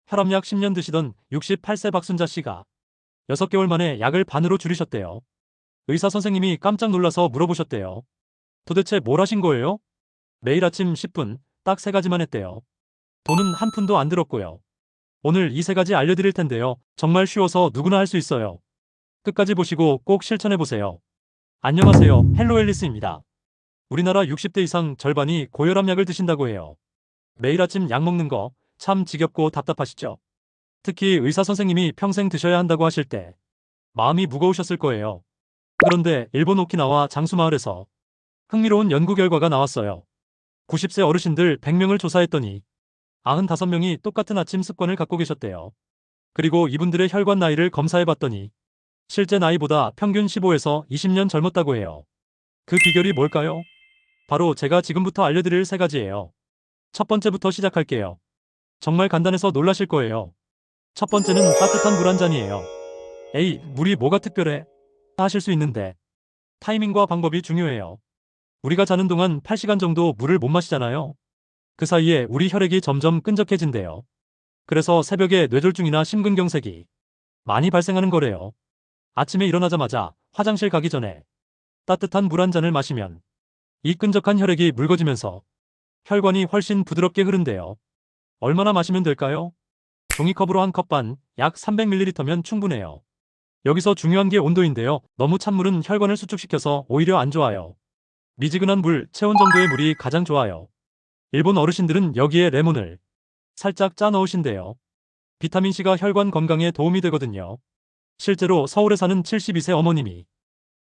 혈압약 10년 드시던 68세 박순자 씨가 6개월 만에 약을 반으로 줄이셨대요. 의사 선생님이 깜짝 놀라서 물어보셨대요. 도대체 뭘 하신 거예요? 매일 아침 10분, 딱 3가지만 했대요. 돈은 한 푼도 안 들었고요. 오늘 이 3가지 알려드릴 텐데요. 정말 쉬워서 누구나 할 수 있어요. 끝까지 보시고 꼭 실천해보세요. 안녕하세요. 헬로앨리스입니다. 우리나라 60대 이상 절반이 고혈압 약을 드신다고 해요. 매일 아침 약 먹는 거 참 지겹고 답답하시죠? 특히 의사 선생님이 평생 드셔야 한다고 하실 때 마음이 무거우셨을 거예요. 그런데 일본 오키나와 장수마을에서 흥미로운 연구 결과가 나왔어요. 90세 어르신들 100명을 조사했더니 95명이 똑같은 아침 습관을 갖고 계셨대요. 그리고 이분들의 혈관 나이를 검사해봤더니 실제 나이보다 평균 15에서 20년 젊었다고 해요. 그 비결이 뭘까요? 바로 제가 지금부터 알려드릴 3가지예요. 첫 번째부터 시작할게요. 정말 간단해서 놀라실 거예요. 첫 번째는 따뜻한 물 한 잔이에요. 에이, 물이 뭐가 특별해? 하실 수 있는데 타이밍과 방법이 중요해요. 우리가 자는 동안 8시간 정도 물을 못 마시잖아요. 그 사이에 우리 혈액이 점점 끈적해진대요. 그래서 새벽에 뇌졸중이나 심근경색이 많이 발생하는 거래요. 아침에 일어나자마자 화장실 가기 전에 따뜻한 물 한 잔을 마시면 이 끈적한 혈액이 묽어지면서 혈관이 훨씬 부드럽게 흐른대요. 얼마나 마시면 될까요? 종이컵으로 한 컵 반, 약 300ml면 충분해요. 여기서 중요한 게 온도인데요. 너무 찬 물은 혈관을 수축시켜서 오히려 안 좋아요. 미지근한 물, 체온 정도의 물이 가장 좋아요. 일본 어르신들은 여기에 레몬을 살짝 짜 넣으신대요. 비타민C가 혈관 건강에 도움이 되거든요. 실제로 서울에 사는 72세 어머님이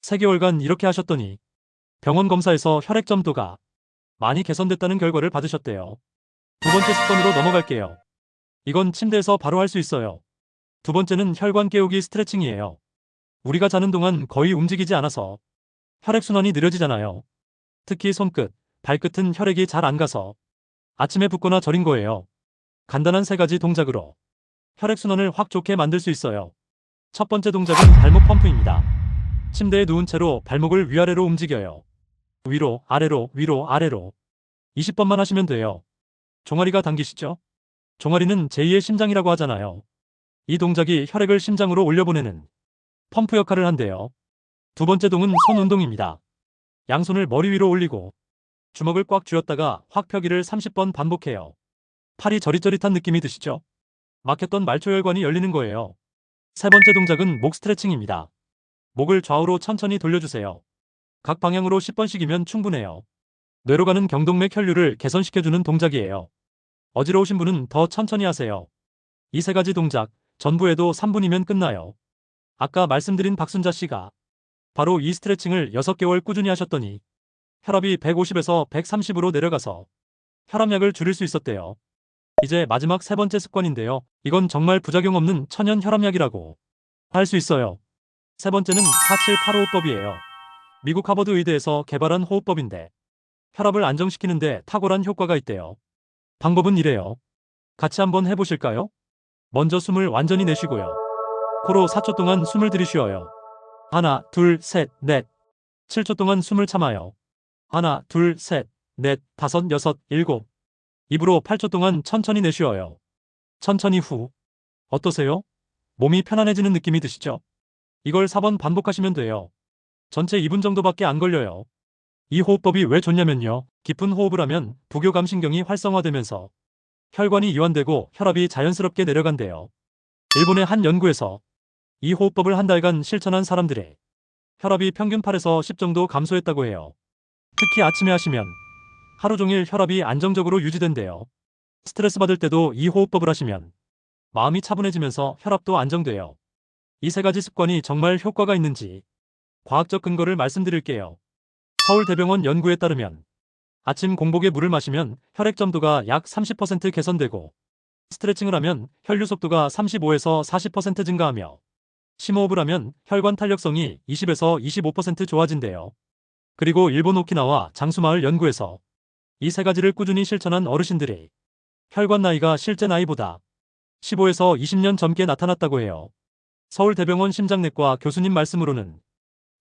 3개월간 이렇게 하셨더니 병원 검사에서 혈액 점도가 많이 개선됐다는 결과를 받으셨대요. 두 번째 습관으로 넘어갈게요. 이건 침대에서 바로 할 수 있어요. 두 번째는 혈관 깨우기 스트레칭이에요. 우리가 자는 동안 거의 움직이지 않아서 혈액순환이 느려지잖아요. 특히 손끝, 발끝은 혈액이 잘 안 가서 아침에 붓거나 저린 거예요. 간단한 3가지 동작으로 혈액순환을 확 좋게 만들 수 있어요. 첫 번째 동작은 발목 펌프입니다. 침대에 누운 채로 발목을 위아래로 움직여요. 위로, 아래로, 위로, 아래로 20번만 하시면 돼요. 종아리가 당기시죠? 종아리는 제2의 심장이라고 하잖아요. 이 동작이 혈액을 심장으로 올려보내는 펌프 역할을 한대요. 두 번째 동은 손 운동입니다. 양손을 머리 위로 올리고 주먹을 꽉 쥐었다가 확 펴기를 30번 반복해요. 팔이 저릿저릿한 느낌이 드시죠? 막혔던 말초혈관이 열리는 거예요. 세 번째 동작은 목 스트레칭입니다. 목을 좌우로 천천히 돌려주세요. 각 방향으로 10번씩이면 충분해요. 뇌로 가는 경동맥 혈류를 개선시켜주는 동작이에요. 어지러우신 분은 더 천천히 하세요. 이 3가지 동작 전부 해도 3분이면 끝나요. 아까 말씀드린 박순자 씨가 바로 이 스트레칭을 6개월 꾸준히 하셨더니 혈압이 150에서 130으로 내려가서 혈압약을 줄일 수 있었대요. 이제 마지막 3번째 습관인데요. 이건 정말 부작용 없는 천연 혈압약이라고 할 수 있어요. 3번째는 4785호흡법이에요. 미국 하버드 의대에서 개발한 호흡법인데 혈압을 안정시키는데 탁월한 효과가 있대요. 방법은 이래요. 같이 한번 해보실까요? 먼저 숨을 완전히 내쉬고요. 코로 4초 동안 숨을 들이쉬어요. 하나, 둘, 셋, 넷. 7초 동안 숨을 참아요. 하나, 둘, 셋, 넷, 다섯, 여섯, 일곱. 입으로 8초 동안 천천히 내쉬어요. 천천히 후. 어떠세요? 몸이 편안해지는 느낌이 드시죠? 이걸 4번 반복하시면 돼요. 전체 2분 정도밖에 안 걸려요. 이 호흡법이 왜 좋냐면요. 깊은 호흡을 하면 부교감신경이 활성화되면서 혈관이 이완되고 혈압이 자연스럽게 내려간대요. 일본의 한 연구에서 이 호흡법을 한 달간 실천한 사람들의 혈압이 평균 8에서 10 정도 감소했다고 해요. 특히 아침에 하시면 하루 종일 혈압이 안정적으로 유지된대요. 스트레스 받을 때도 이 호흡법을 하시면 마음이 차분해지면서 혈압도 안정돼요. 이 3가지 습관이 정말 효과가 있는지 과학적 근거를 말씀드릴게요. 서울대병원 연구에 따르면 아침 공복에 물을 마시면 혈액 점도가 약 30% 개선되고 스트레칭을 하면 혈류 속도가 35에서 40% 증가하며 심호흡을 하면 혈관 탄력성이 20에서 25% 좋아진대요. 그리고 일본 오키나와 장수마을 연구에서 이 3가지를 꾸준히 실천한 어르신들의 혈관 나이가 실제 나이보다 15에서 20년 젊게 나타났다고 해요. 서울대병원 심장내과 교수님 말씀으로는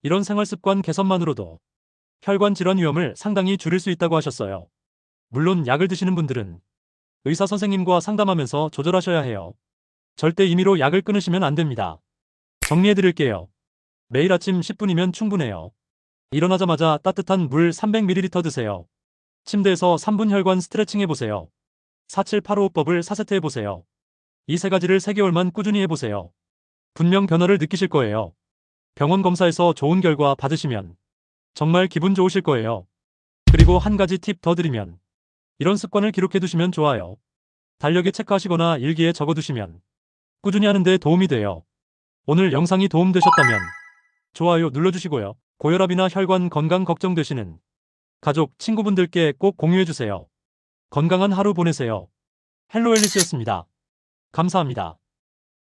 이런 생활습관 개선만으로도 혈관 질환 위험을 상당히 줄일 수 있다고 하셨어요. 물론 약을 드시는 분들은 의사 선생님과 상담하면서 조절하셔야 해요. 절대 임의로 약을 끊으시면 안 됩니다. 정리해 드릴게요. 매일 아침 10분이면 충분해요. 일어나자마자 따뜻한 물 300ml 드세요. 침대에서 3분 혈관 스트레칭 해보세요. 4785법을 4세트 해보세요. 이 세 가지를 3개월만 꾸준히 해보세요. 분명 변화를 느끼실 거예요. 병원 검사에서 좋은 결과 받으시면 정말 기분 좋으실 거예요. 그리고 한 가지 팁 더 드리면 이런 습관을 기록해 두시면 좋아요. 달력에 체크하시거나 일기에 적어 두시면 꾸준히 하는 데 도움이 돼요. 오늘 영상이 도움되셨다면 좋아요 눌러주시고요. 고혈압이나 혈관 건강 걱정되시는 가족, 친구분들께 꼭 공유해주세요. 건강한 하루 보내세요. 헬로앨리스였습니다. 감사합니다.